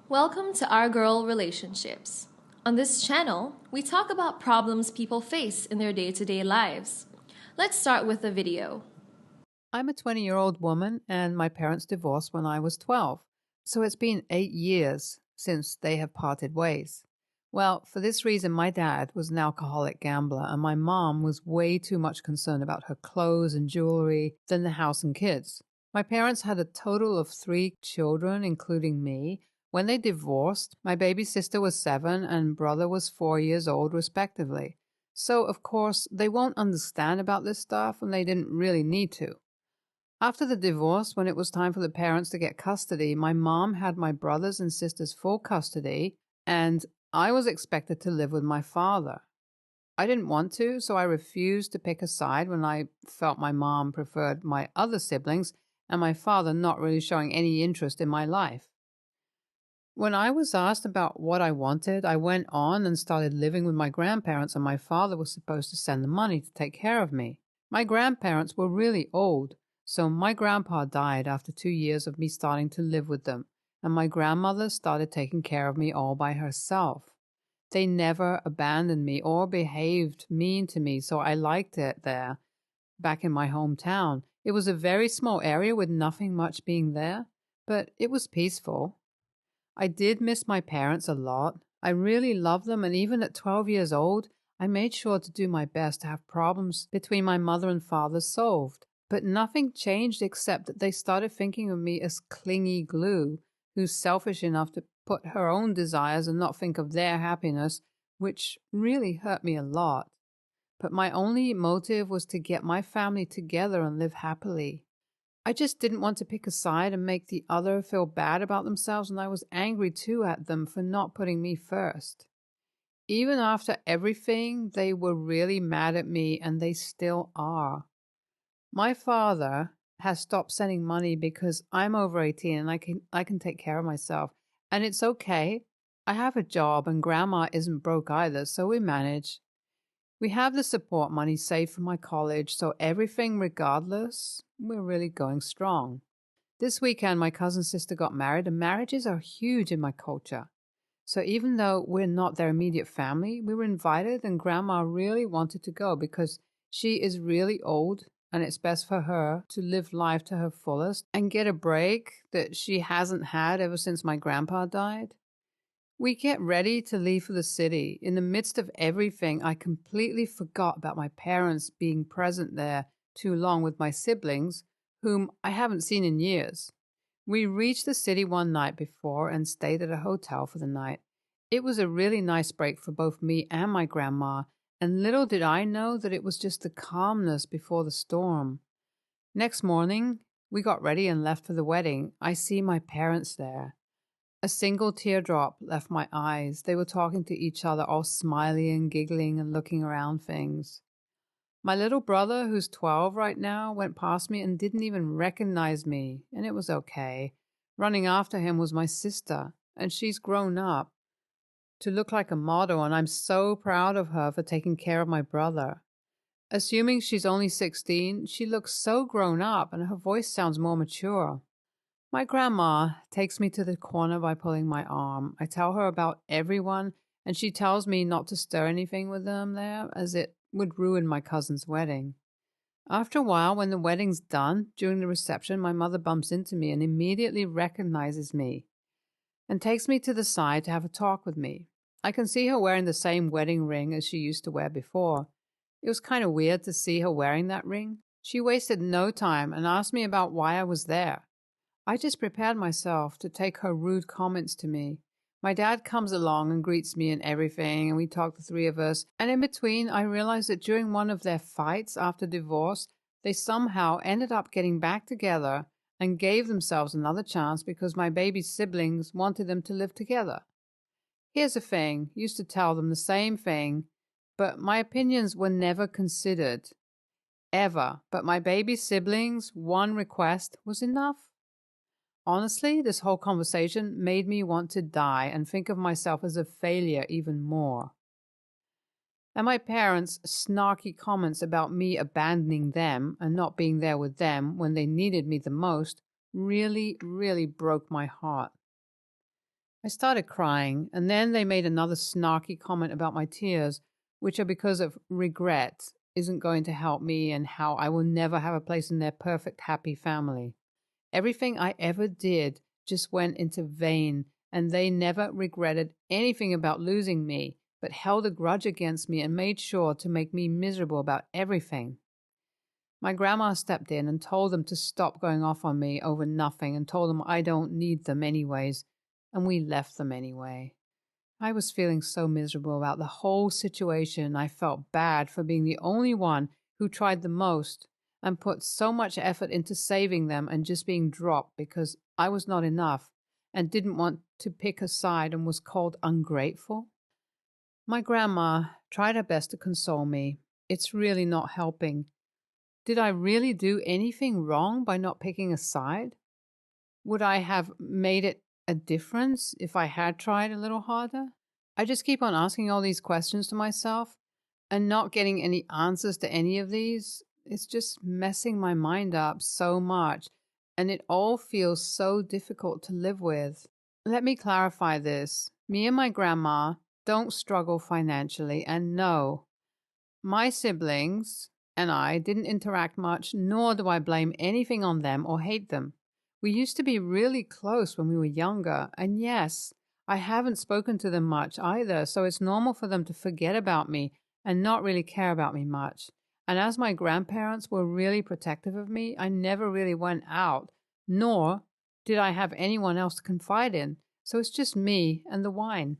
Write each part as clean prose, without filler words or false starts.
Welcome to Our Girl Relationships. On this channel, we talk about problems people face in their day-to-day lives. Let's start with a video. I'm a 20-year-old woman and my parents divorced when I was 12, so it's been 8 years since they have parted ways. Well, for this reason, my dad was an alcoholic gambler and my mom was way too much concerned about her clothes and jewelry than the house and kids. My parents had a total of 3 children, including me. When they divorced, my baby sister was 7 and brother was 4 years old, respectively. So, of course, they won't understand about this stuff and they didn't really need to. After the divorce, when it was time for the parents to get custody, my mom had my brothers and sisters full custody, and I was expected to live with my father. I didn't want to, so I refused to pick a side when I felt my mom preferred my other siblings and my father not really showing any interest in my life. When I was asked about what I wanted, I went on and started living with my grandparents, and my father was supposed to send the money to take care of me. My grandparents were really old, so my grandpa died after 2 years of me starting to live with them, and my grandmother started taking care of me all by herself. They never abandoned me or behaved mean to me, so I liked it there, back in my hometown. It was a very small area with nothing much being there, but it was peaceful. I did miss my parents a lot. I really loved them, and even at 12 years old, I made sure to do my best to have problems between my mother and father solved. But nothing changed except that they started thinking of me as clingy glue, who's selfish enough to put her own desires and not think of their happiness, which really hurt me a lot. But my only motive was to get my family together and live happily. I just didn't want to pick a side and make the other feel bad about themselves, and I was angry too at them for not putting me first. Even after everything, they were really mad at me, and they still are. My father has stopped sending money because I'm over 18 and I can take care of myself. And it's okay. I have a job and grandma isn't broke either, so we manage. We have the support money saved for my college, so everything regardless, we're really going strong. This weekend, my cousin's sister got married, and marriages are huge in my culture. So even though we're not their immediate family, we were invited, and Grandma really wanted to go because she is really old, and it's best for her to live life to her fullest and get a break that she hasn't had ever since my grandpa died. We get ready to leave for the city. In the midst of everything, I completely forgot about my parents being present there too long with my siblings, whom I haven't seen in years. We reached the city one night before and stayed at a hotel for the night. It was a really nice break for both me and my grandma, and little did I know that it was just the calmness before the storm. Next morning, we got ready and left for the wedding. I see my parents there. A single teardrop left my eyes. They were talking to each other, all smiley and giggling and looking around things. My little brother, who's 12 right now, went past me and didn't even recognize me, and it was okay. Running after him was my sister, and she's grown up to look like a model, and I'm so proud of her for taking care of my brother. Assuming she's only 16, she looks so grown up, and her voice sounds more mature. My grandma takes me to the corner by pulling my arm. I tell her about everyone, and she tells me not to stir anything with them there, as it would ruin my cousin's wedding. After a while, when the wedding's done, during the reception, my mother bumps into me and immediately recognizes me and takes me to the side to have a talk with me. I can see her wearing the same wedding ring as she used to wear before. It was kind of weird to see her wearing that ring. She wasted no time and asked me about why I was there. I just prepared myself to take her rude comments to me. My dad comes along and greets me and everything, and we talk, the 3 of us. And in between, I realized that during one of their fights after divorce, they somehow ended up getting back together and gave themselves another chance because my baby siblings wanted them to live together. Here's the thing, used to tell them the same thing, but my opinions were never considered. Ever. But my baby siblings' one request was enough. Honestly, this whole conversation made me want to die and think of myself as a failure even more. And my parents' snarky comments about me abandoning them and not being there with them when they needed me the most really, really broke my heart. I started crying, and then they made another snarky comment about my tears, which are because of regret isn't going to help me and how I will never have a place in their perfect, happy family. Everything I ever did just went into vain, and they never regretted anything about losing me, but held a grudge against me and made sure to make me miserable about everything. My grandma stepped in and told them to stop going off on me over nothing and told them I don't need them anyways, and we left them anyway. I was feeling so miserable about the whole situation. I felt bad for being the only one who tried the most and put so much effort into saving them and just being dropped because I was not enough and didn't want to pick a side and was called ungrateful. My grandma tried her best to console me. It's really not helping. Did I really do anything wrong by not picking a side? Would I have made it a difference if I had tried a little harder? I just keep on asking all these questions to myself and not getting any answers to any of these. It's just messing my mind up so much, and it all feels so difficult to live with. Let me clarify this. Me and my grandma don't struggle financially, and no, my siblings and I didn't interact much, nor do I blame anything on them or hate them. We used to be really close when we were younger, and yes, I haven't spoken to them much either, so it's normal for them to forget about me and not really care about me much. And as my grandparents were really protective of me, I never really went out, nor did I have anyone else to confide in, so it's just me and the wine.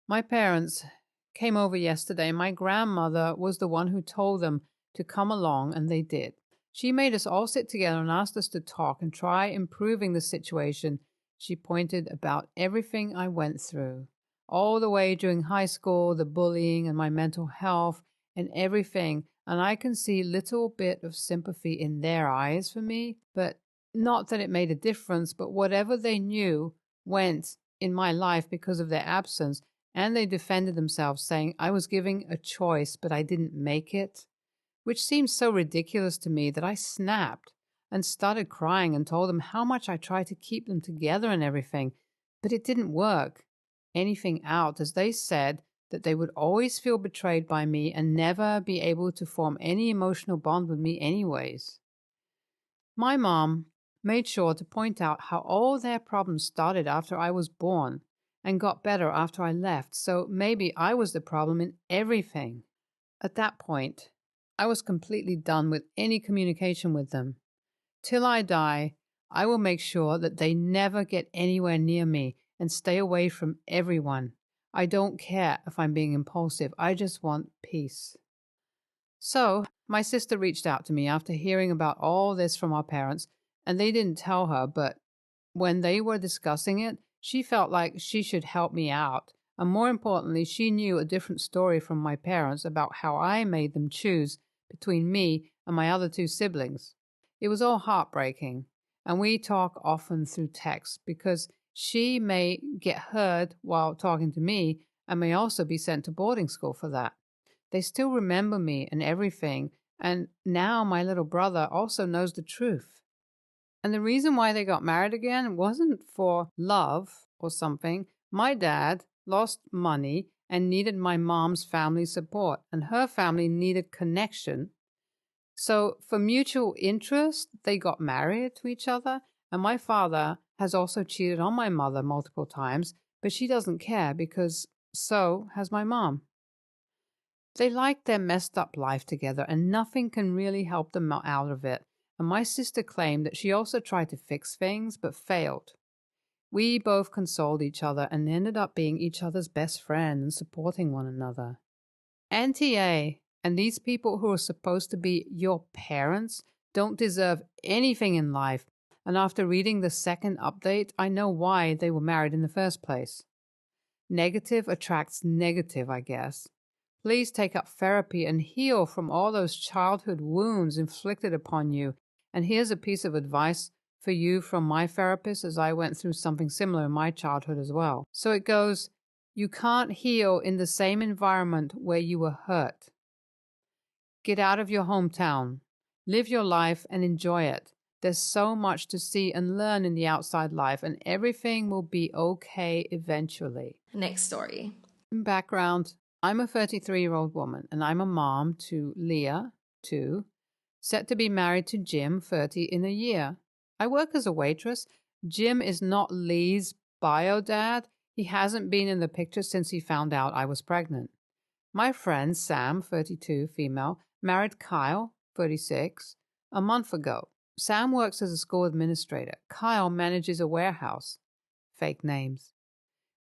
My parents came over yesterday. My grandmother was the one who told them to come along, and they did. She made us all sit together and asked us to talk and try improving the situation. She pointed about everything I went through, all the way during high school, the bullying and my mental health and everything. And I can see a little bit of sympathy in their eyes for me, but not that it made a difference, but whatever they knew went in my life because of their absence. And they defended themselves, saying I was giving a choice, but I didn't make it, which seemed so ridiculous to me that I snapped and started crying and told them how much I tried to keep them together and everything, but it didn't work anything out, as they said that they would always feel betrayed by me and never be able to form any emotional bond with me anyways. My mom made sure to point out how all their problems started after I was born and got better after I left, so maybe I was the problem in everything. At that point, I was completely done with any communication with them. Till I die, I will make sure that they never get anywhere near me and stay away from everyone. I don't care if I'm being impulsive. I just want peace. So, my sister reached out to me after hearing about all this from our parents, and they didn't tell her, but when they were discussing it, she felt like she should help me out. And more importantly, she knew a different story from my parents about how I made them choose between me and my other two siblings. It was all heartbreaking, and we talk often through text because she may get heard while talking to me and may also be sent to boarding school for that. They still remember me and everything, and now my little brother also knows the truth. And the reason why they got married again wasn't for love or something. My dad lost money and needed my mom's family support, and her family needed connection. So, for mutual interest, they got married to each other. And my father has also cheated on my mother multiple times, but she doesn't care because so has my mom. They like their messed up life together, and nothing can really help them out of it. And my sister claimed that she also tried to fix things but failed. We both consoled each other and ended up being each other's best friend and supporting one another. Auntie A and these people who are supposed to be your parents don't deserve anything in life, and after reading the second update, I know why they were married in the first place. Negative attracts negative, I guess. Please take up therapy and heal from all those childhood wounds inflicted upon you. And here's a piece of advice for you from my therapist, as I went through something similar in my childhood as well. So it goes, You can't heal in the same environment where you were hurt. Get out of your hometown. Live your life and enjoy it. There's so much to see and learn in the outside life, and everything will be okay eventually. Next story. In background, I'm a 33-year-old woman, and I'm a mom to Leah, 2, set to be married to Jim, 30, in a year. I work as a waitress. Jim is not Lee's bio dad. He hasn't been in the picture since he found out I was pregnant. My friend Sam, 32, female, married Kyle, 36, a month ago. Sam works as a school administrator. Kyle manages a warehouse. Fake names.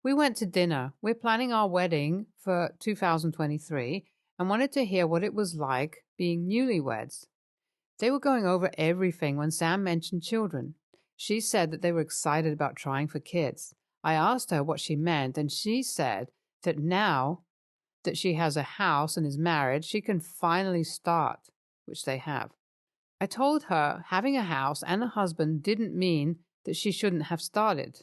We went to dinner. We're planning our wedding for 2023 and wanted to hear what it was like being newlyweds. They were going over everything when Sam mentioned children. She said that they were excited about trying for kids. I asked her what she meant, and she said that now that she has a house and is married, she can finally start, which they have. I told her having a house and a husband didn't mean that she shouldn't have started.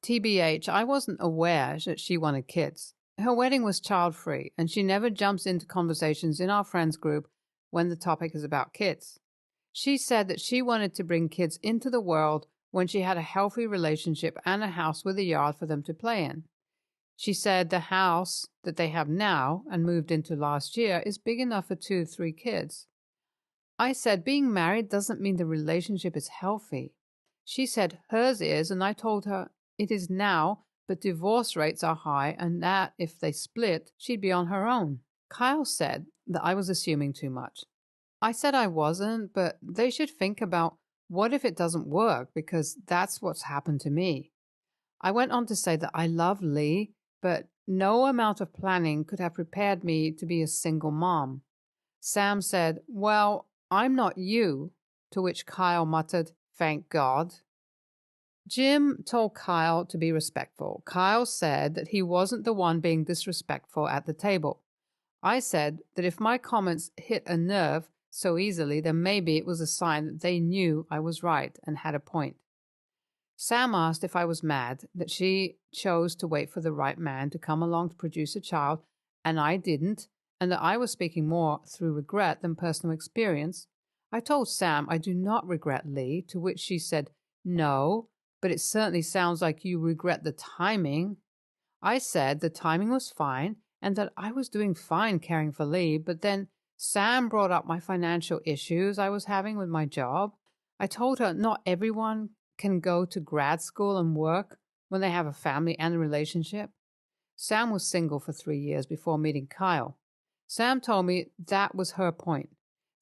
TBH, I wasn't aware that she wanted kids. Her wedding was child-free, and she never jumps into conversations in our friends group when the topic is about kids. She said that she wanted to bring kids into the world when she had a healthy relationship and a house with a yard for them to play in. She said the house that they have now and moved into last year is big enough for 2 to 3 kids. I said being married doesn't mean the relationship is healthy. She said hers is, and I told her it is now, but divorce rates are high and that if they split, she'd be on her own. Kyle said that I was assuming too much. I said I wasn't, but they should think about what if it doesn't work, because that's what's happened to me. I went on to say that I love Lee, but no amount of planning could have prepared me to be a single mom. Sam said, "Well, I'm not you," to which Kyle muttered, "Thank God." Jim told Kyle to be respectful. Kyle said that he wasn't the one being disrespectful at the table. I said that if my comments hit a nerve so easily, then maybe it was a sign that they knew I was right and had a point. Sam asked if I was mad that she chose to wait for the right man to come along to produce a child, and I didn't, and that I was speaking more through regret than personal experience. I told Sam I do not regret Lee, to which she said, "No, but it certainly sounds like you regret the timing." I said the timing was fine and that I was doing fine caring for Lee, but then Sam brought up my financial issues I was having with my job. I told her not everyone can go to grad school and work when they have a family and a relationship. Sam was single for 3 years before meeting Kyle. Sam told me that was her point,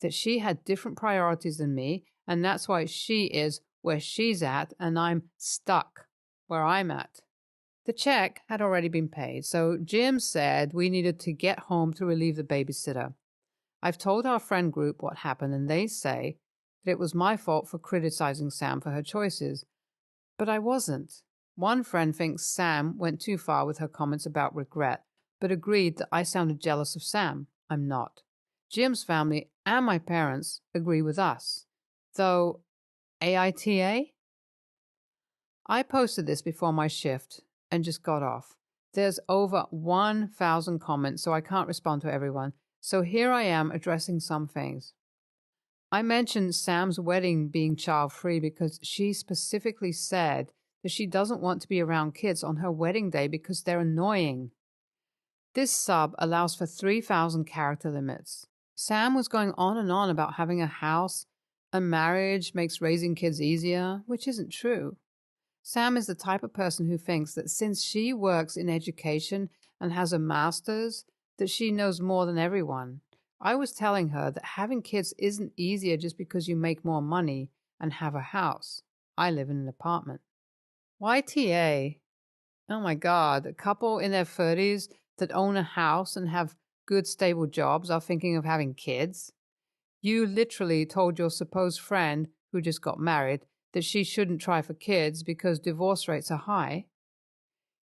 that she had different priorities than me, and that's why she is where she's at and I'm stuck where I'm at. The check had already been paid, so Jim said we needed to get home to relieve the babysitter. I've told our friend group what happened, and they say that it was my fault for criticizing Sam for her choices. But I wasn't. One friend thinks Sam went too far with her comments about regret, but agreed that I sounded jealous of Sam. I'm not. Jim's family and my parents agree with us. Though, AITA? I posted this before my shift and just got off. There's over 1,000 comments, so I can't respond to everyone. So here I am addressing some things. I mentioned Sam's wedding being child-free because she specifically said that she doesn't want to be around kids on her wedding day because they're annoying. This sub allows for 3,000 character limits. Sam was going on and on about having a house and marriage makes raising kids easier, which isn't true. Sam is the type of person who thinks that since she works in education and has a master's, that she knows more than everyone. I was telling her that having kids isn't easier just because you make more money and have a house. I live in an apartment. YTA. Oh my God, a couple in their 30s that own a house and have good stable jobs are thinking of having kids. You literally told your supposed friend who just got married that she shouldn't try for kids because divorce rates are high.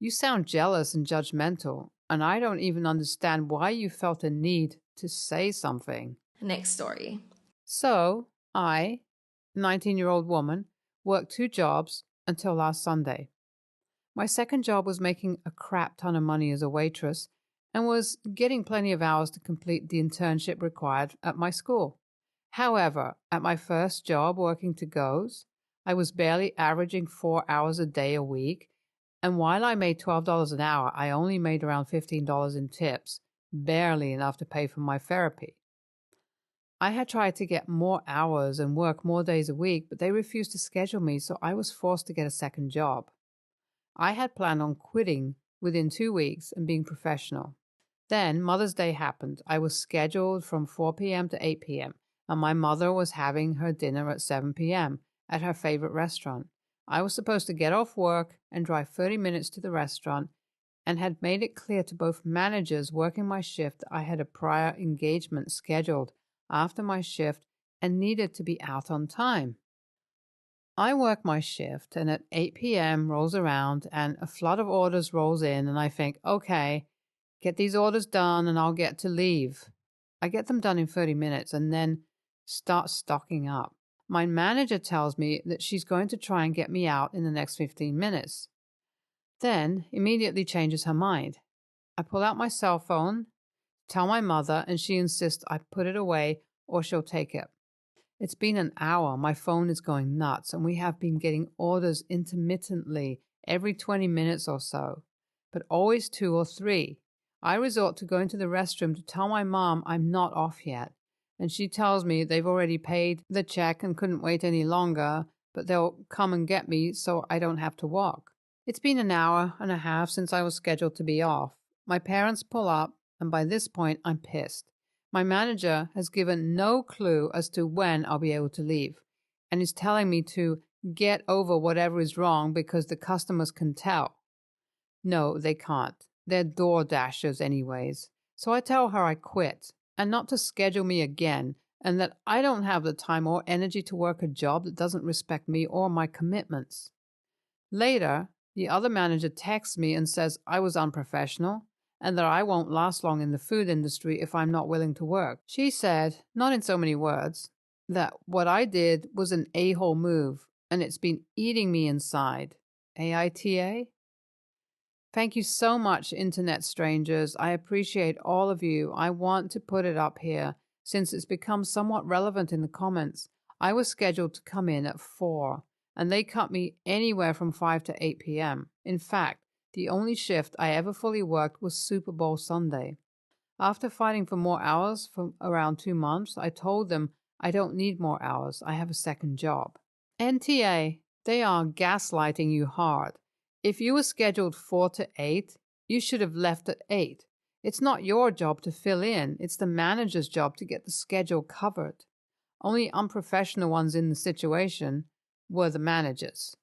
You sound jealous and judgmental, and I don't even understand why you felt a need to say something. Next story. So, I, 19-year-old woman, worked 2 jobs until last Sunday. My second job was making a crap ton of money as a waitress and was getting plenty of hours to complete the internship required at my school. However, at my first job working to goes, I was barely averaging 4 hours a day a week, and while I made $12 an hour, I only made around $15 in tips, barely enough to pay for my therapy. I had tried to get more hours and work more days a week, but they refused to schedule me, so I was forced to get a second job. I had planned on quitting within 2 weeks and being professional. Then Mother's Day happened. I was scheduled from 4 p.m. to 8 p.m., and my mother was having her dinner at 7 p.m. at her favorite restaurant. I was supposed to get off work and drive 30 minutes to the restaurant and had made it clear to both managers working my shift that I had a prior engagement scheduled after my shift and needed to be out on time. I work my shift, and at 8 p.m. rolls around and a flood of orders rolls in, and I think, okay, get these orders done and I'll get to leave. I get them done in 30 minutes and then start stocking up. My manager tells me that she's going to try and get me out in the next 15 minutes. Then immediately changes her mind. I pull out my cell phone, tell my mother, and she insists I put it away or she'll take it. It's been an hour. My phone is going nuts, and we have been getting orders intermittently every 20 minutes or so, but always 2 or 3. I resort to going to the restroom to tell my mom I'm not off yet, and she tells me they've already paid the check and couldn't wait any longer, but they'll come and get me so I don't have to walk. It's been an hour and a half since I was scheduled to be off. My parents pull up, and by this point I'm pissed. My manager has given no clue as to when I'll be able to leave, and is telling me to get over whatever is wrong because the customers can tell. No, they can't. They're door dashers anyways. So I tell her I quit, and not to schedule me again, and that I don't have the time or energy to work a job that doesn't respect me or my commitments. Later, the other manager texts me and says I was unprofessional, and that I won't last long in the food industry if I'm not willing to work. She said, not in so many words, that what I did was an a-hole move, and it's been eating me inside. AITA? Thank you so much, Internet strangers. I appreciate all of you. I want to put it up here, since it's become somewhat relevant in the comments. I was scheduled to come in at 4, and they cut me anywhere from 5 to 8 p.m. In fact, the only shift I ever fully worked was Super Bowl Sunday. After fighting for more hours for around 2 months, I told them I don't need more hours. I have a second job. NTA, they are gaslighting you hard. If you were scheduled 4 to 8, you should have left at 8. It's not your job to fill in. It's the manager's job to get the schedule covered. Only unprofessional ones in the situation were the managers.